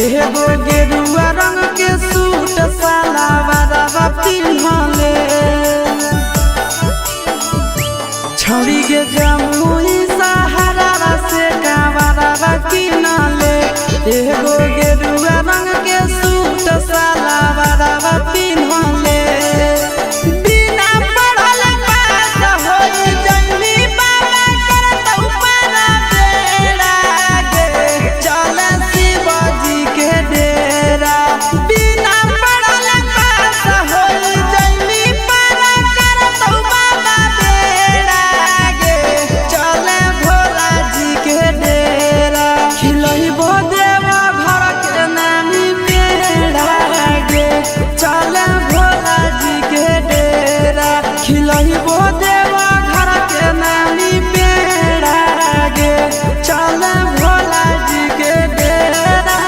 एगो गेरुआ रंग के सूट सलवारवा पिन्हले छड़ी के जमुई सहारा से कावरवा किनले एगो गेरुआ रंग के सूट सलवारवा पिन्हले बिना पढ़ल पास होई जइनी बाबा करत ऊपर बेड़ा गे चले शिवजी के डेरा बिना पढ़ल पास होई जइनी बाबा करत बाबा बेड़ा गे चले भोला जी के डेरा खिलइबो देवा घर के नामी पेड़ा गे चले भोला जी के डेरा खिलइबो देवा घर के नामी पेड़ा गे चले भोला जी के डेरा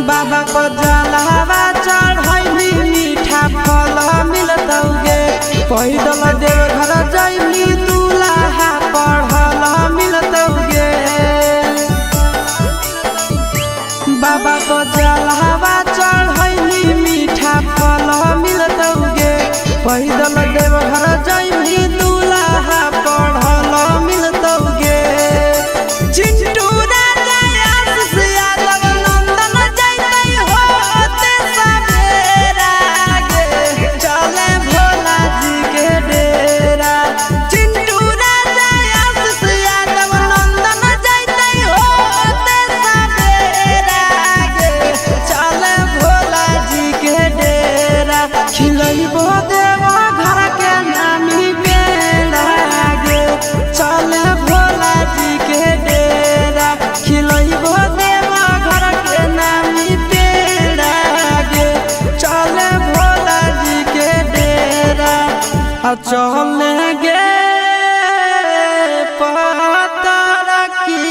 बाबा को जलवा चढ़ैली मीठा फल मिलतौगे पैदल देव घर जइली दूल्हा पढ़ल मिलतौगे बाबा को जलवा चढ़ैली मीठा फल मिलतौगे पैदल देव घर जइली दूल्हा पढ़ल मिलतौगे चिंटू खिलइबो देवा घर के नामी पेड़ा गे चले भोला जी के डेरा खिलइबो देवा घर के नामी पेड़ा गे चले भोला जी के डेरा चले गे पतर की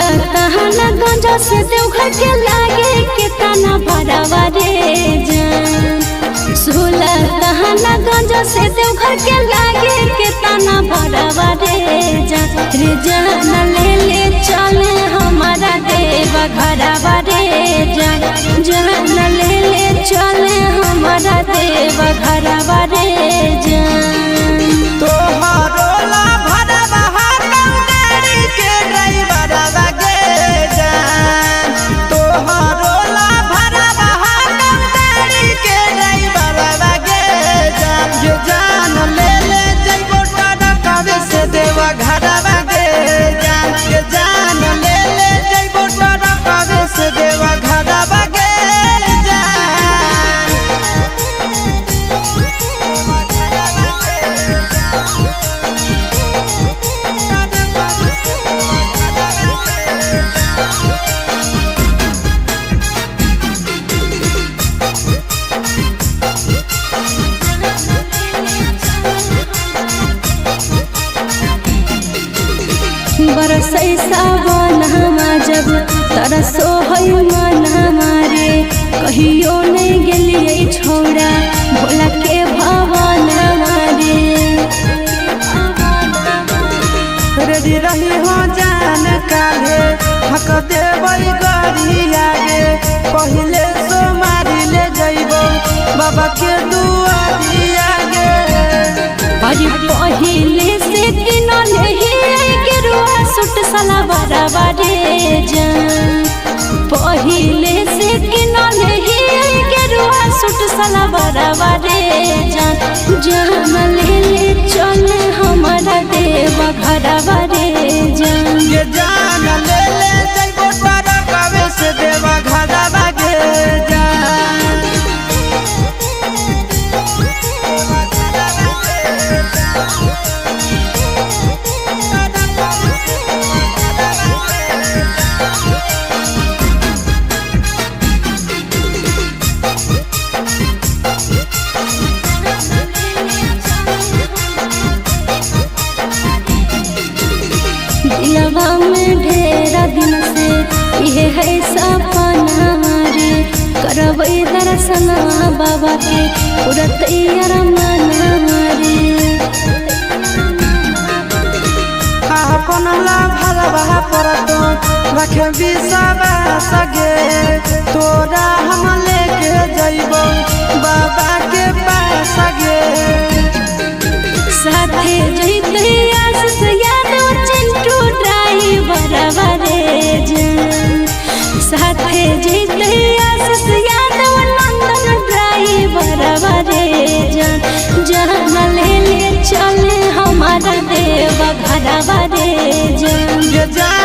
गंजा से देवघर के लागे के तना भरावा रे जान 16 तहना गंजा से देवघर के लागे के तना भरावा रे जान ले ले चले हमारा देवा घरावा रे जान ले ले चले हमारा देवा घरावा रे जान तोहरो ला भरवा गाड़ी के ड्राइवर गे जान तोहरो ला भरवा गाड़ी के ड्राइवर गे जान ये जान ले ले जइबो टरकावे से देवा घरवा गे जान ये जान ले ले जइबो टरकावे से देवा घरवा गे बरसै सावन हमा जब तरसो है मन हमारे कहियो नहीं गेलिए छोड़ा भोला के भवन हमारे रेडी रही हो जान काहे हक देबै गरी आगे पहिले सोमारी ले जइबो बाबा के दुआरी आगे अरे पहिले से किनले ही गेरुआ सूट सलवार बारे जान पहिले से किनले ही गेरुआ सूट सलवारवा रे जान जान ले चले हमारा देवा घरवा रे जान ये जान ले जइबो तारा कवे से देवा घरवा गे जान दिलवा में ढेरा दिन से ये है सपना रे करबै दर्शन बाबा के पूरा तैयार मना रे अपन ला भरवा परतो रखे बिसवा सगे तोरा हम लेके जइबो बाबा के पास गे साथे जइते आस यादव चिंटू ड्राइवर रे जान साथे जइते आस यादव नंदन ड्राइवर रे जान जान ले चले हमारा देवा घरवा रे जान ये जान